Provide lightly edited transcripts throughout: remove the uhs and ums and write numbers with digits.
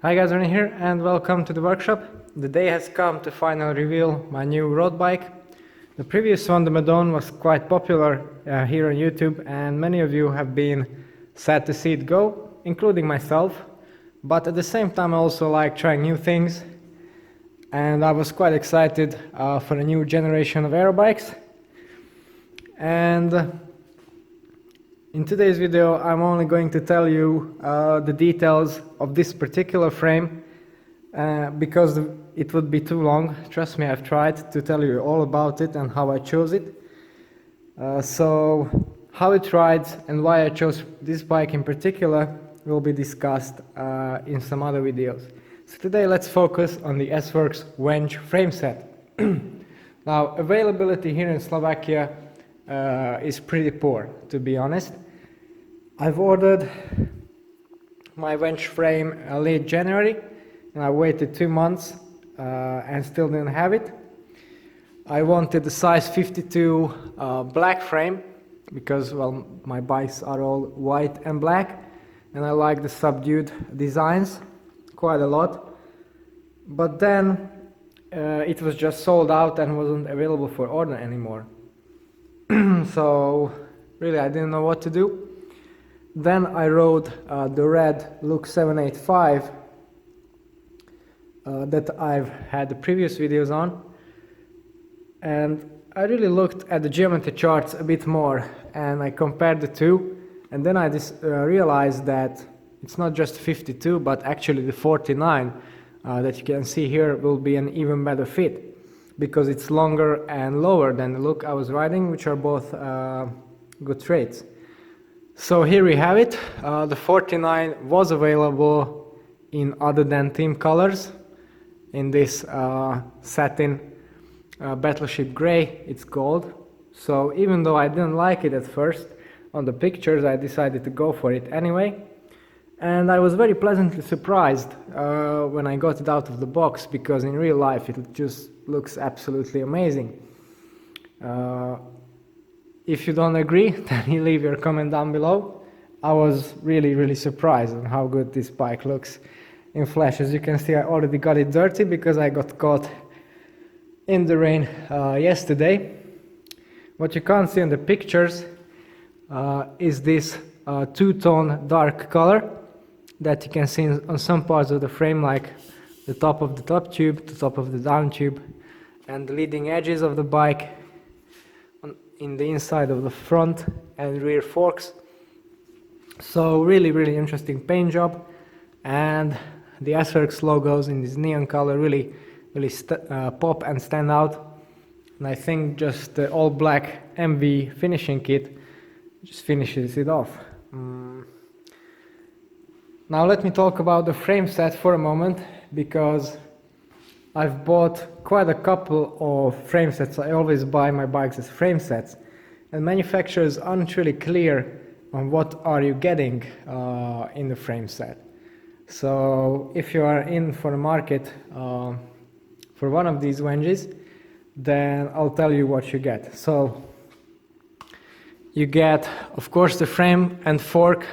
Hi guys, Ronnie here and welcome to the workshop. The day has come to finally reveal my new road bike. The previous one, the Madone, was quite popular here on YouTube and many of you have been sad to see it go, including myself. But at the same time I also like trying new things and I was quite excited for a new generation of aero bikes. And in today's video, I'm only going to tell you the details of this particular frame because it would be too long. Trust me, I've tried to tell you all about it and how I chose it. So how it rides and why I chose this bike in particular will be discussed in some other videos. So today let's focus on the S-Works Venge frame set. Now, availability here in Slovakia is pretty poor, to be honest. I've ordered my Venge frame late January and I waited 2 months and still didn't have it. I wanted the size 52 black frame because, well, my bikes are all white and black and I like the subdued designs quite a lot. But then it was just sold out and wasn't available for order anymore. So really I didn't know what to do. Then I rode the red Look 785 that I've had the previous videos on, and I really looked at the geometry charts a bit more and I compared the two, and then I realized that it's not just 52 but actually the 49 that you can see here will be an even better fit because it's longer and lower than the Look I was riding, which are both good traits. So here we have it. The 49 was available in other than team colors in this satin battleship grey. It's gold. So even though I didn't like it at first on the pictures, I decided to go for it anyway. And I was very pleasantly surprised when I got it out of the box because in real life it just looks absolutely amazing. If you don't agree, then you leave your comment down below. I was really surprised on how good this bike looks in flash. As you can see, I already got it dirty because I got caught in the rain yesterday. What you can't see in the pictures is this two-tone dark color that you can see on some parts of the frame, like the top of the top tube, the top of the down tube, and the leading edges of the bike in the inside of the front and rear forks. So really interesting paint job, and the S-Works logos in this neon color really pop and stand out. And I think just the all black MV finishing kit just finishes it off. Now let me talk about the frame set for a moment, because I've bought quite a couple of frame sets. I always buy my bikes as frame sets, and manufacturers aren't really clear on what are you getting in the frame set. So if you are in for the market for one of these Venges, then I'll tell you what you get. So you get, of course, the frame and fork.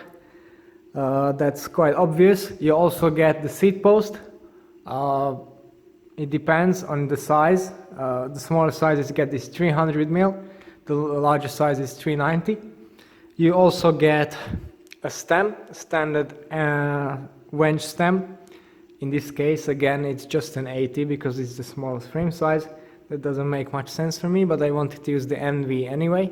That's quite obvious. You also get the seat post. It depends on the size. The smaller sizes get this 300mm, the larger size is 390. You also get a stem, a standard Venge stem. In this case, again, it's just an 80 because it's the smallest frame size. That doesn't make much sense for me, but I wanted to use the NV anyway.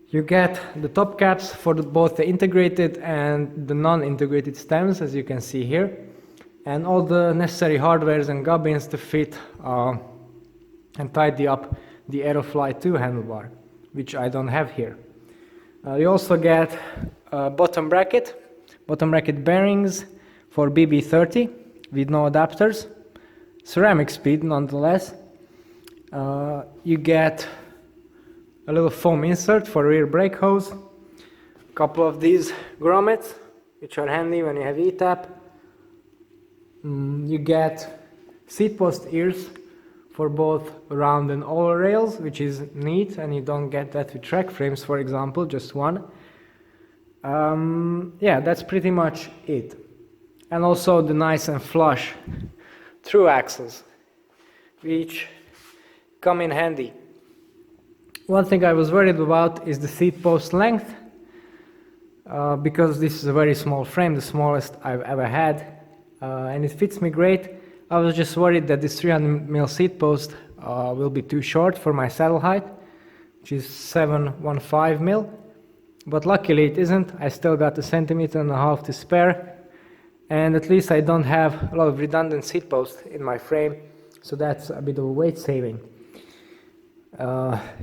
You get the top caps for both the integrated and the non-integrated stems, as you can see here, and all the necessary hardwares and gubbins to fit and tidy up the Aerofly 2 handlebar, which I don't have here. You also get bottom bracket bearings for BB30 with no adapters, ceramic speed nonetheless. You get a little foam insert for rear brake hose, a couple of these grommets, which are handy when you have E-tap. You get seat post ears for both round and oval rails, which is neat, and you don't get that with track frames, for example, just one. Yeah, that's pretty much it. and also the nice and flush through axles, which come in handy. One thing I was worried about is the seat post length, because this is a very small frame, the smallest I've ever had, and it fits me great. I was just worried that this 300mm seat post will be too short for my saddle height, which is 715mm, but luckily it isn't. I still got 1.5 centimeters to spare, and at least I don't have a lot of redundant seat posts in my frame, so that's a bit of a weight saving.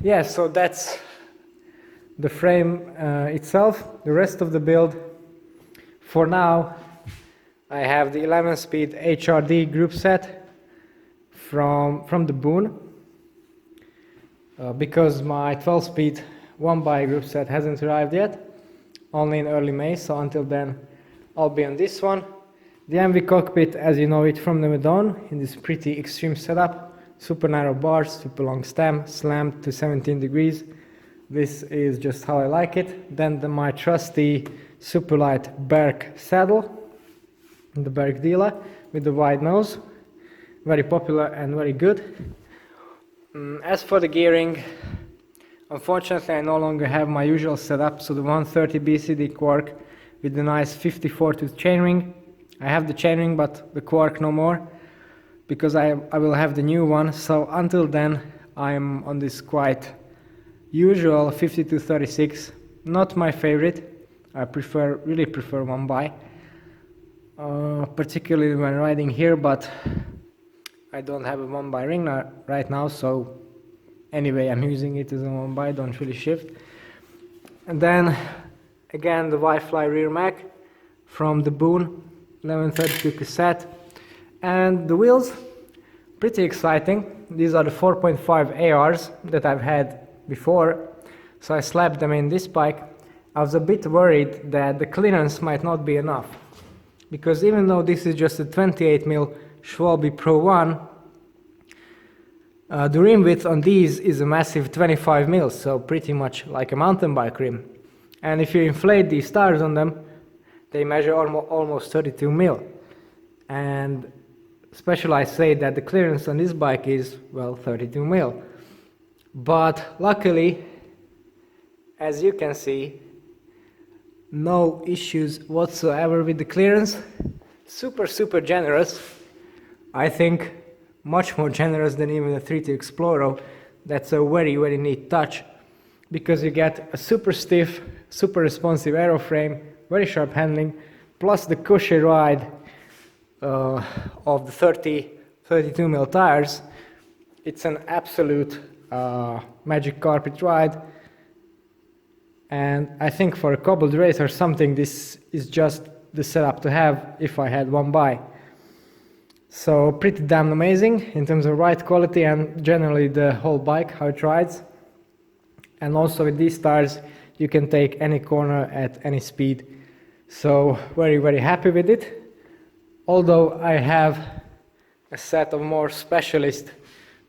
Yeah, so that's the frame itself. The rest of the build, for now, I have the 11-speed HRD group set from the Boon, because my 12-speed 1x group set hasn't arrived yet, only in early May, so until then I'll be on this one. The MV cockpit, as you know it from the Madone, in this pretty extreme setup, super narrow bars, super long stem, slammed to 17 degrees. This is just how I like it. Then my trusty super light Berk saddle, the Berk Dila with the wide nose, very popular and very good. As for the gearing, unfortunately I no longer have my usual setup, so the 130 BCD Quark with the nice 54 tooth chainring. I have the chainring but the Quark no more, because I will have the new one, so until then I'm on this quite usual 5236, not my favorite. I really prefer 1x, particularly when riding here, but I don't have a 1x ring right now, so anyway I'm using it as a 1x, don't really shift. And then again the Y-Fly rear mag from the Boon 1132 cassette, and the wheels, pretty exciting. These are the 4.5 ARs that I've had before, so I slapped them in this bike. I was a bit worried that the clearance might not be enough, because even though this is just a 28mm Schwalbe Pro 1, the rim width on these is a massive 25mm, so pretty much like a mountain bike rim. And if you inflate these tires on them, they measure almost 32mm. And Specialized say that the clearance on this bike is, well, 32mm. But luckily, as you can see, no issues whatsoever with the clearance. Super generous. I think much more generous than even a 3T Exploro. That's a very neat touch, because you get a super stiff, super responsive aeroframe, very sharp handling, plus the cushy ride of the 32mm tires. It's an absolute magic carpet ride, and I think for a cobbled race or something, this is just the setup to have if I had 1x. So pretty damn amazing in terms of ride quality and generally the whole bike, how it rides. And also with these tires you can take any corner at any speed, so very happy with it. Although I have a set of more specialist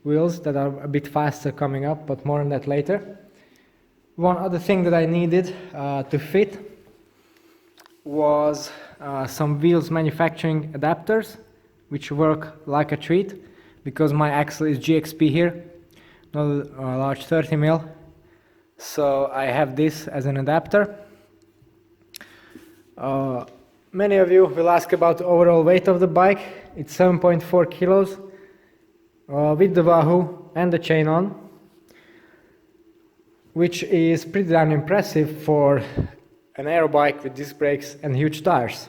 wheels that are a bit faster coming up, but more on that later. One other thing that I needed to fit was some wheels manufacturing adapters, which work like a treat, because my axle is GXP here, not a large 30mm. So I have this as an adapter. Many of you will ask about the overall weight of the bike. It's 7.4 kilos with the Wahoo and the chain on, which is pretty damn impressive for an aero bike with disc brakes and huge tires.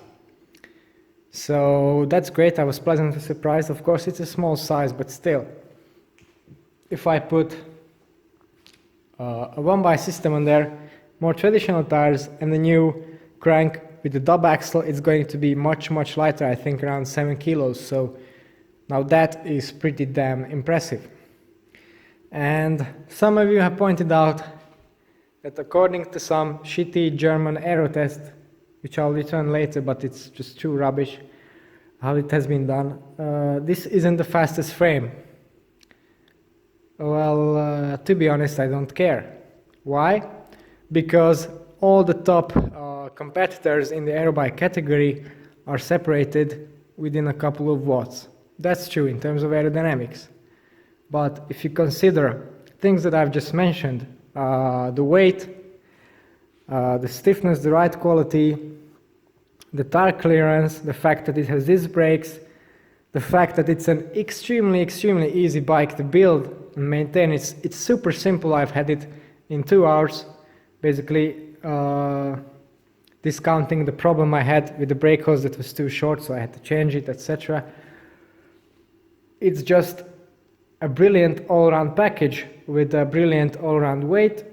So that's great. I was pleasantly surprised. Of course, it's a small size, but still, if I put a 1x system on there, more traditional tires, and the new crank with the dub axle, it's going to be much lighter, I think around 7 kilos. So now that is pretty damn impressive. And some of you have pointed out that according to some shitty German aero test, which I'll return later, but it's just too rubbish how it has been done, this isn't the fastest frame. Well, to be honest, I don't care. Why? Because all the top competitors in the aerobike category are separated within a couple of watts. That's true in terms of aerodynamics. But if you consider things that I've just mentioned, the weight, the stiffness, the ride quality, the tire clearance, the fact that it has disc brakes, the fact that it's an extremely easy bike to build and maintain. It's super simple. I've had it in 2 hours, basically discounting the problem I had with the brake hose that was too short, so I had to change it, etc. It's just a brilliant all-around package with a brilliant all-around weight,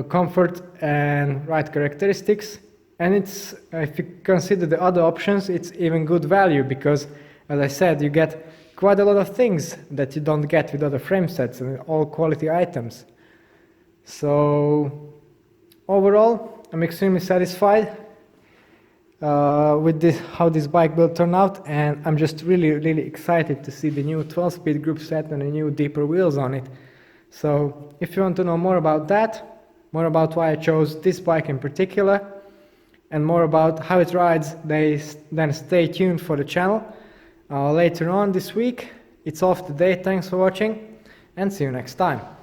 comfort and ride characteristics. And it's, if you consider the other options, it's even good value because, as I said, you get quite a lot of things that you don't get with other frame sets and all quality items. So overall, I'm extremely satisfied with how this bike will turn out, and I'm just really excited to see the new 12-speed group set and the new deeper wheels on it. So if you want to know more about that, more about why I chose this bike in particular, and more about how it rides, then stay tuned for the channel later on this week. It's off today. Thanks for watching, and see you next time.